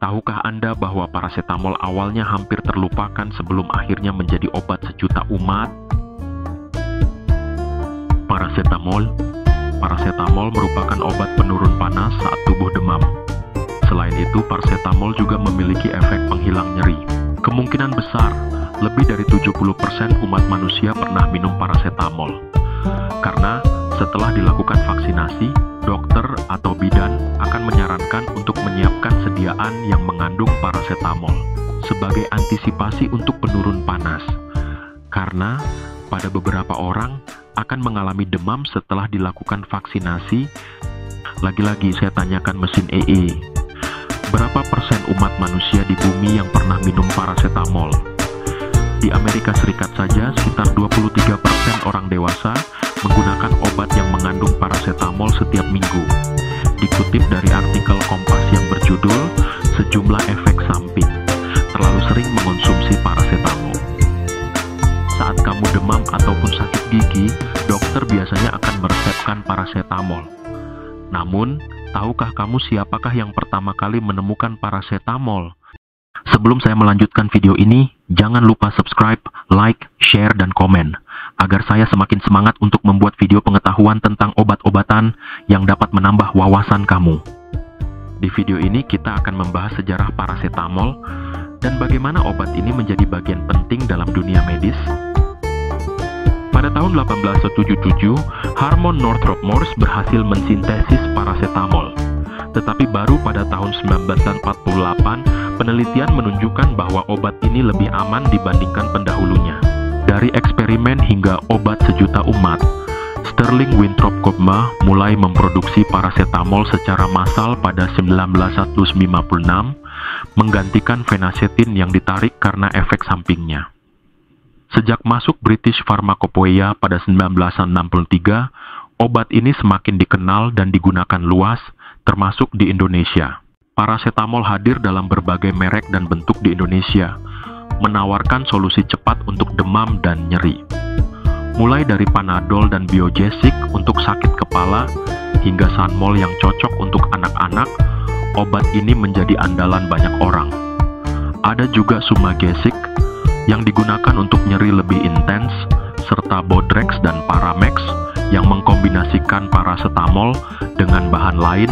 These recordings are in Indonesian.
Tahukah Anda bahwa parasetamol awalnya hampir terlupakan sebelum akhirnya menjadi obat sejuta umat? Parasetamol merupakan obat penurun panas saat tubuh demam. Selain itu, parasetamol juga memiliki efek penghilang nyeri. Kemungkinan besar, lebih dari 70% umat manusia pernah minum parasetamol. Karena setelah dilakukan vaksinasi, dokter atau bidan akan menyarankan untuk menyiapkan sediaan yang mengandung parasetamol sebagai antisipasi untuk penurun panas. Karena pada beberapa orang akan mengalami demam setelah dilakukan vaksinasi. Lagi-lagi saya tanyakan mesin EE. Berapa persen umat manusia di bumi yang pernah minum parasetamol? Di Amerika Serikat saja, sekitar 23% orang dewasa menggunakan obat yang mengandung parasetamol setiap minggu. Dikutip dari artikel Kompas yang berjudul "Sejumlah Efek Samping Terlalu Sering Mengonsumsi Parasetamol". Saat kamu demam ataupun sakit gigi, dokter biasanya akan meresepkan parasetamol. Namun, tahukah kamu siapakah yang pertama kali menemukan parasetamol? Sebelum saya melanjutkan video ini, jangan lupa subscribe, like, share, dan komen, agar saya semakin semangat untuk membuat video pengetahuan tentang obat-obatan yang dapat menambah wawasan kamu. Di video ini kita akan membahas sejarah parasetamol dan bagaimana obat ini menjadi bagian penting dalam dunia medis. Pada tahun 1877, Harmon Northrop Morse berhasil mensintesis parasetamol. Tetapi baru pada tahun 1948, penelitian menunjukkan bahwa obat ini lebih aman dibandingkan pendahulunya. Dari eksperimen hingga obat sejuta umat, Sterling Winthrop Koopma mulai memproduksi parasetamol secara massal pada 1956, menggantikan fenacetin yang ditarik karena efek sampingnya. Sejak masuk British Pharmacopoeia pada 1963, obat ini semakin dikenal dan digunakan luas, termasuk di Indonesia. Parasetamol hadir dalam berbagai merek dan bentuk di Indonesia, menawarkan solusi cepat untuk demam dan nyeri. Mulai dari Panadol dan Biogesic untuk sakit kepala, hingga Sanmol yang cocok untuk anak-anak, obat ini menjadi andalan banyak orang. Ada juga Sumagesic, yang digunakan untuk nyeri lebih intens, serta Bodrex dan Paramex, yang mengkombinasikan parasetamol dengan bahan lain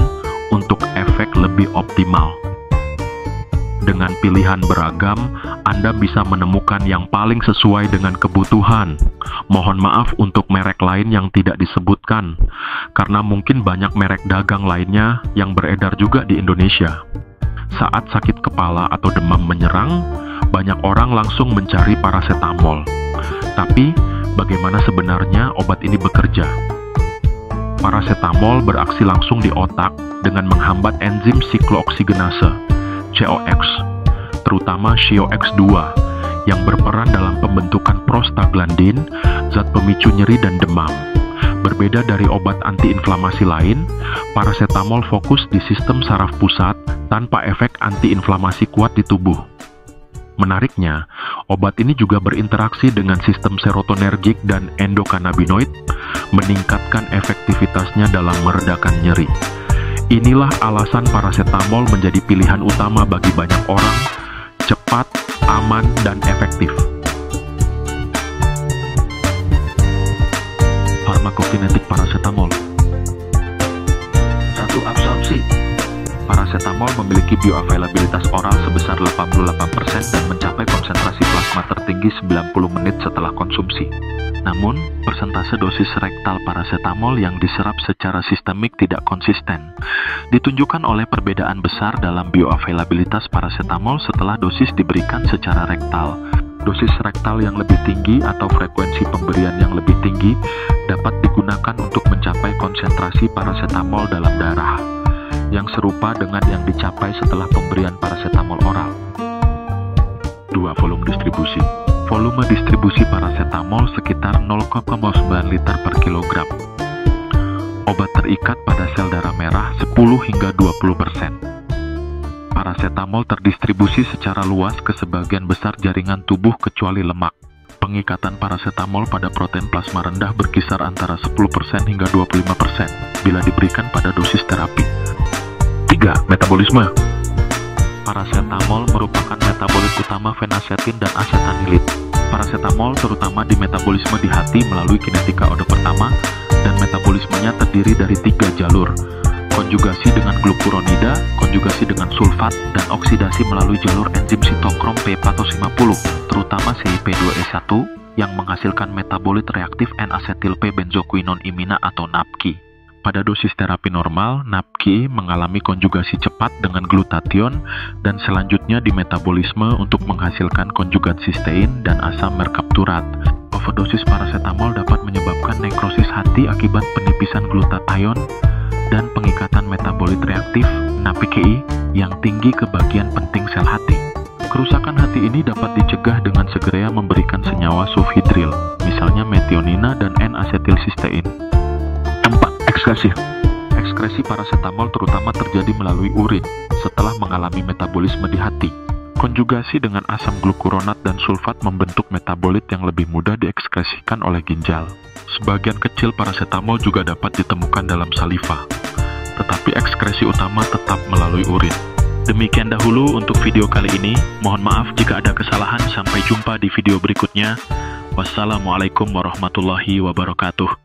untuk efek lebih optimal. Dengan pilihan beragam, Anda bisa menemukan yang paling sesuai dengan kebutuhan. Mohon maaf untuk merek lain yang tidak disebutkan, karena mungkin banyak merek dagang lainnya yang beredar juga di Indonesia. Saat sakit kepala atau demam menyerang, banyak orang langsung mencari parasetamol. Tapi, bagaimana sebenarnya obat ini bekerja? Parasetamol beraksi langsung di otak dengan menghambat enzim siklooksigenase, COX, terutama COX2, yang berperan dalam pembentukan prostaglandin, zat pemicu nyeri dan demam. Berbeda dari obat antiinflamasi lain, parasetamol fokus di sistem saraf pusat tanpa efek antiinflamasi kuat di tubuh. Menariknya, obat ini juga berinteraksi dengan sistem serotonergik dan endokannabinoid, meningkatkan efektivitasnya dalam meredakan nyeri. Inilah alasan parasetamol menjadi pilihan utama bagi banyak orang, cepat, aman, dan efektif. Farmakokinetik parasetamol. 1. Absorpsi. Parasetamol memiliki bioavailabilitas oral sebesar 88% dan mencapai konsentrasi plasma tertinggi 90 menit setelah konsumsi. Namun, persentase dosis rektal parasetamol yang diserap secara sistemik tidak konsisten, ditunjukkan oleh perbedaan besar dalam bioavailabilitas parasetamol setelah dosis diberikan secara rektal. Dosis rektal yang lebih tinggi atau frekuensi pemberian yang lebih tinggi dapat digunakan untuk mencapai konsentrasi parasetamol dalam darah, yang serupa dengan yang dicapai setelah pemberian parasetamol oral. 2. Volume distribusi. Volume distribusi parasetamol sekitar 0,9 liter per kilogram. Obat terikat pada sel darah merah 10 hingga 20%. Parasetamol terdistribusi secara luas ke sebagian besar jaringan tubuh kecuali lemak. Pengikatan parasetamol pada protein plasma rendah berkisar antara 10% hingga 25% bila diberikan pada dosis terapi. 3. Metabolisme. Parasetamol merupakan metabolit utama fenacetin dan asetanilid. Parasetamol terutama dimetabolisme di hati melalui kinetika ode pertama, dan metabolismenya terdiri dari 3 jalur: konjugasi dengan glukuronida, konjugasi dengan sulfat, dan oksidasi melalui jalur enzim sitokrom P450, terutama CYP2E1 yang menghasilkan metabolit reaktif N-asetil P-benzoquinone imina atau NAPQI. Pada dosis terapi normal, NAPQI mengalami konjugasi cepat dengan glutathione dan selanjutnya dimetabolisme untuk menghasilkan konjugat sistein dan asam merkapturat. Overdosis parasetamol dapat menyebabkan nekrosis hati akibat penipisan glutathione dan pengikatan metabolit reaktif NAPQI yang tinggi ke bagian penting sel hati. Kerusakan hati ini dapat dicegah dengan segera memberikan senyawa sulfhidril, misalnya metionina dan N-asetilsistein. 4. Ekskresi. Ekskresi parasetamol terutama terjadi melalui urin setelah mengalami metabolisme di hati. Konjugasi dengan asam glukuronat dan sulfat membentuk metabolit yang lebih mudah diekskresikan oleh ginjal. Sebagian kecil parasetamol juga dapat ditemukan dalam saliva, tetapi ekskresi utama tetap melalui urin. Demikian dahulu untuk video kali ini. Mohon maaf jika ada kesalahan. Sampai jumpa di video berikutnya. Wassalamualaikum warahmatullahi wabarakatuh.